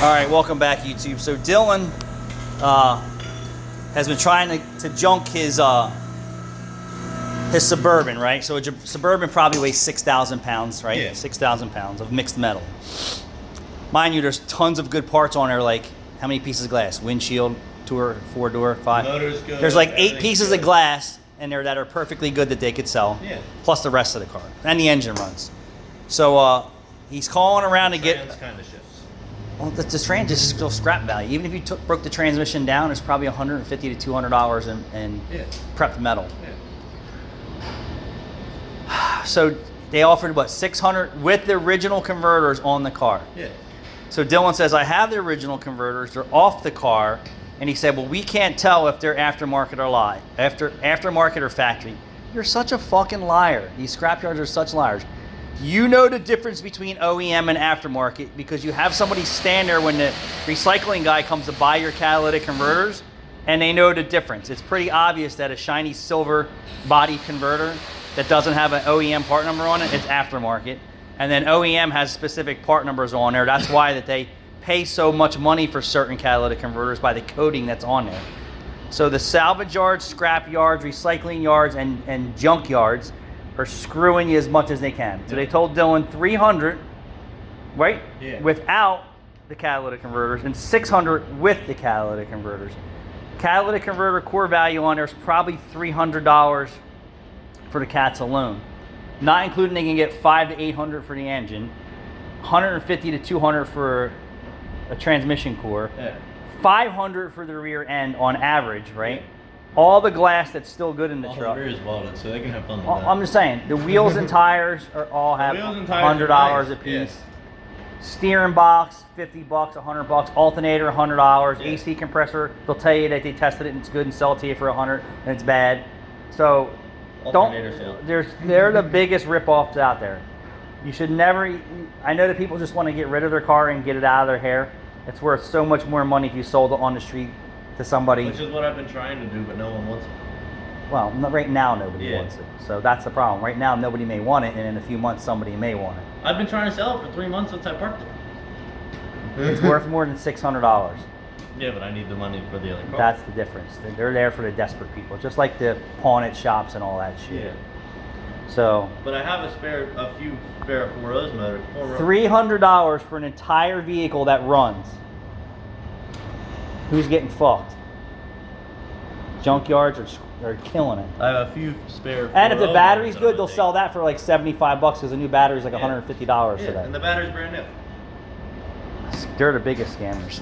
All right, welcome back, YouTube. So Dylan has been trying to junk his Suburban, right? So a Suburban probably weighs 6,000 pounds, right? Yeah. 6,000 pounds of mixed metal. Mind you, there's tons of good parts on there, like how many pieces of glass? Windshield, tour, 4-door, 5. Motor's good. There's like 8 pieces good. of glass in there that are perfectly good that they could sell. Yeah. Plus the rest of the car. And the engine runs. So he's calling around to get... kind of shifts. Well, the trans is still scrap value. Even if you broke the transmission down, it's probably $150 to $200 in prepped metal. Yeah. So they offered what, $600 with the original converters on the car. Yeah. So Dylan says, I have the original converters. They're off the car, and he said, well, we can't tell if they're aftermarket or aftermarket or factory. You're such a fucking liar. These scrapyards are such liars. You know the difference between OEM and aftermarket because you have somebody stand there when the recycling guy comes to buy your catalytic converters, and they know the difference. It's pretty obvious that a shiny silver body converter that doesn't have an OEM part number on it, it's aftermarket. And then OEM has specific part numbers on there. That's why that they pay so much money for certain catalytic converters by the coding that's on there. So the salvage yards, scrap yards, recycling yards, and junk yards are screwing you as much as they can. So they told Dylan 300, right? Yeah. Without the catalytic converters, and 600 with the catalytic converters. Catalytic converter core value on there is probably $300 for the cats alone. Not including they can get $500 to $800 for the engine, $150 to $200 for a transmission core, $500 for the rear end on average, right? All the glass that's still good in the truck. The rear is welded, so they can have fun with that. I'm just saying, the wheels and tires all have $100 a piece. Yes. Steering box, $50, $100. Alternator, $100. Yeah. AC compressor, they'll tell you that they tested it and it's good and sell it to you for $100 and it's bad. So they're the biggest rip-offs out there. You should never. I know that people just want to get rid of their car and get it out of their hair. It's worth so much more money if you sold it on the street to somebody. Which is what I've been trying to do, but no one wants it. Well, right now nobody wants it. So that's the problem. Right now nobody may want it, and in a few months somebody may want it. I've been trying to sell it for 3 months since I parked it. It's worth more than $600. Yeah, but I need the money for the other car. That's the difference. They're there for the desperate people, just like the pawn it shops and all that shit. Yeah. So. But I have a few spare 4.0s motor. $300 for an entire vehicle that runs. Who's getting fucked? Junkyards are killing it. I have a few spare. And if the battery's good, they'll sell that for like $75 because a new battery's like $150 today. And the battery's brand new. They're the biggest scammers.